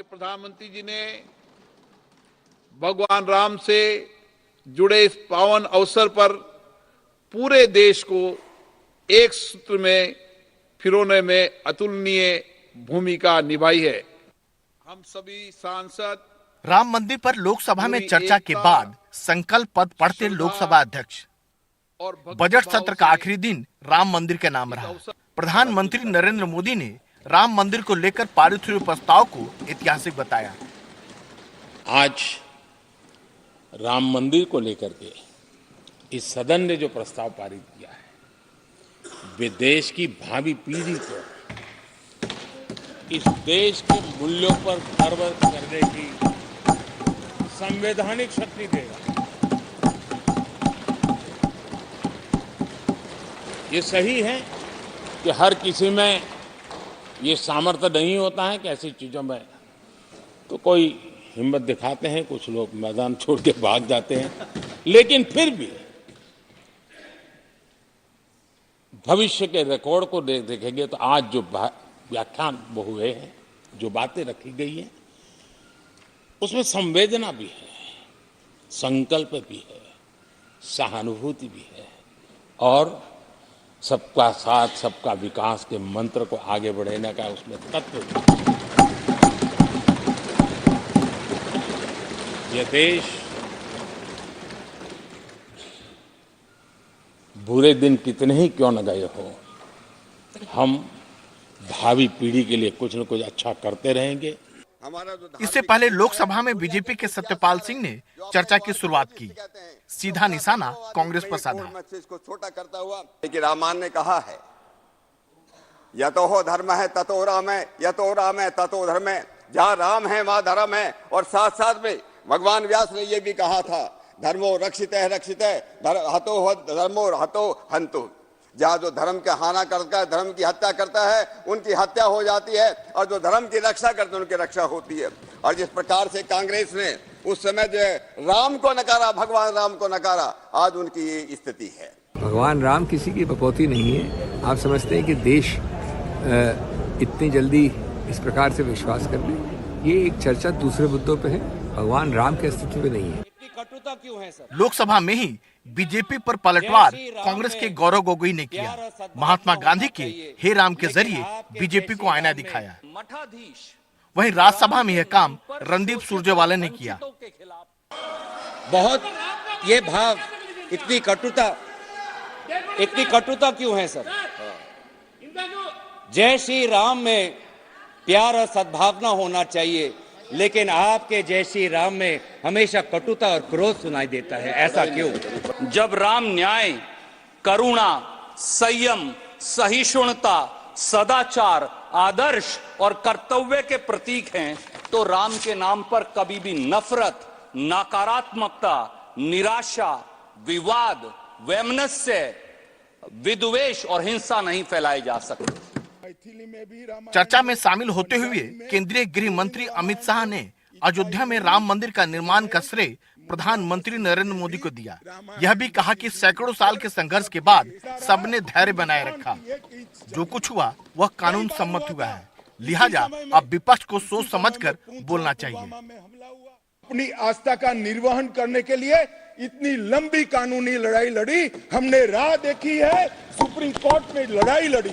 प्रधानमंत्री जी ने भगवान राम से जुड़े इस पावन अवसर पर पूरे देश को एक सूत्र में पिरोने में अतुलनीय भूमिका निभाई है। हम सभी सांसद राम मंदिर पर लोकसभा में चर्चा के बाद संकल्प पद पढ़ते लोकसभा अध्यक्ष। बजट सत्र का आखिरी दिन राम मंदिर के नाम रहा। प्रधानमंत्री नरेंद्र मोदी ने राम मंदिर को लेकर पारित हुए प्रस्ताव को ऐतिहासिक बताया। आज राम मंदिर को लेकर के इस सदन ने जो प्रस्ताव पारित किया है, वे देश की भावी पीढ़ी को इस देश के मूल्यों पर गर्व करने की संवैधानिक शक्ति देगा। ये सही है कि हर किसी में ये सामर्थ्य नहीं होता है कि ऐसी चीजों में तो कोई हिम्मत दिखाते हैं, कुछ लोग मैदान छोड़ के भाग जाते हैं, लेकिन फिर भी भविष्य के रिकॉर्ड को देखेंगे तो आज जो व्याख्यान वो हुए हैं, जो बातें रखी गई हैं, उसमें संवेदना भी है, संकल्प भी है, सहानुभूति भी है और सबका साथ सबका विकास के मंत्र को आगे बढ़ाने का उसमें तत्व भी। यह देश बुरे दिन कितने ही क्यों न गए हो, हम भावी पीढ़ी के लिए कुछ न कुछ अच्छा करते रहेंगे। इससे पहले लोकसभा में बीजेपी के सत्यपाल सिंह ने चर्चा की शुरुआत की। सीधा निशाना कांग्रेस पर साधा। इसको छोटा करता हुआ लेकिन रामायण ने कहा है, यतो हो धर्म है ततो राम है, यतो राम है ततो धर्म है। जहाँ राम है वहाँ धर्म है। और साथ साथ में भगवान व्यास ने ये भी कहा था, धर्मो रक्षित है हतो धर्मो हतो हंतु। जहाँ जो धर्म का हाना करता है, धर्म की हत्या करता है, उनकी हत्या हो जाती है, और जो धर्म की रक्षा करते हैं उनकी रक्षा होती है। और जिस प्रकार से कांग्रेस ने उस समय जो है राम को नकारा, भगवान राम को नकारा, आज उनकी ये स्थिति है। भगवान राम किसी की बकौती नहीं है। आप समझते हैं कि देश इतनी जल्दी इस प्रकार से विश्वास कर ले? ये एक चर्चा दूसरे मुद्दों पे है, भगवान राम के अस्तित्व में नहीं है। कटुता क्यों है सर? लोकसभा में ही बीजेपी पर पलटवार कांग्रेस के गौरव गोगोई ने किया। महात्मा गांधी के हे राम के जरिए बीजेपी को आईना दिखाया। वहीं राज्यसभा में यह काम रणदीप सुरजेवाला ने किया। बहुत ये भाव, इतनी कटुता क्यों है सर? जय श्री राम में प्यार और सद्भावना होना चाहिए, लेकिन आपके जय श्री राम में हमेशा कटुता और क्रोध सुनाई देता है। ऐसा क्यों? जब राम न्याय, करुणा, संयम, सहिष्णुता, सदाचार, आदर्श और कर्तव्य के प्रतीक हैं, तो राम के नाम पर कभी भी नफरत, नकारात्मकता, निराशा, विवाद, वैमनस्य, विद्वेष और हिंसा नहीं फैलाई जा सकती। चर्चा में शामिल होते हुए केंद्रीय गृह मंत्री अमित शाह ने अयोध्या में राम मंदिर का निर्माण का श्रेय प्रधानमंत्री नरेंद्र मोदी को दिया। यह भी कहा कि सैकड़ों साल के संघर्ष के बाद सबने धैर्य बनाए रखा। जो कुछ हुआ वह कानून सम्मत हुआ है, लिहाजा अब विपक्ष को सोच समझकर बोलना चाहिए। अपनी आस्था का निर्वहन करने के लिए इतनी लंबी कानूनी लड़ाई लड़ी हमने, राह देखी है, सुप्रीम कोर्ट में लड़ाई लड़ी,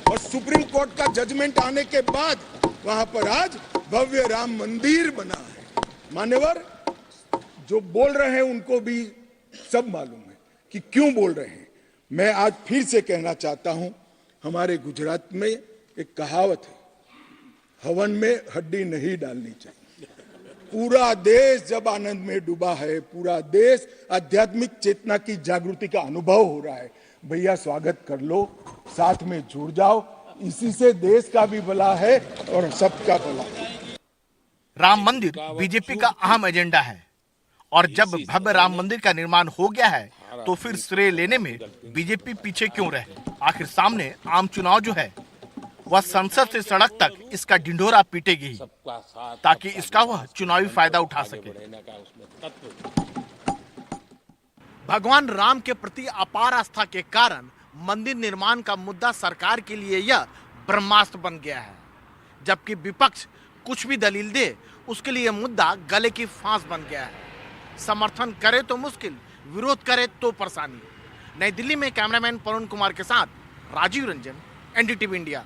और सुप्रीम कोर्ट का जजमेंट आने के बाद वहां पर आज भव्य राम मंदिर बना है। मान्यवर जो बोल रहे हैं उनको भी सब मालूम है कि क्यों बोल रहे हैं। मैं आज फिर से कहना चाहता हूं, हमारे गुजरात में एक कहावत है, हवन में हड्डी नहीं डालनी चाहिए। पूरा देश जब आनंद में डूबा है, पूरा देश आध्यात्मिक चेतना की जागृति का अनुभव हो रहा है, भैया स्वागत कर लो, साथ में जुड़ जाओ, इसी से देश का भी भला है और सबका भला है। राम मंदिर बीजेपी का अहम एजेंडा है और जब भव्य राम मंदिर का निर्माण हो गया है तो फिर श्रेय लेने में बीजेपी पीछे क्यों रहे? आखिर सामने आम चुनाव जो है वह संसद से सड़क तक इसका ढिंढोरा पीटेगी ही, ताकि इसका वह चुनावी फायदा उठा सके। भगवान राम के प्रति अपार आस्था के कारण मंदिर निर्माण का मुद्दा सरकार के लिए यह ब्रह्मास्त्र बन गया है, जबकि विपक्ष कुछ भी दलील दे उसके लिए मुद्दा गले की फांस बन गया है। समर्थन करे तो मुश्किल, विरोध करे तो परेशानी। नई दिल्ली में कैमरामैन पवन कुमार के साथ राजीव रंजन, एनडीटीवी इंडिया।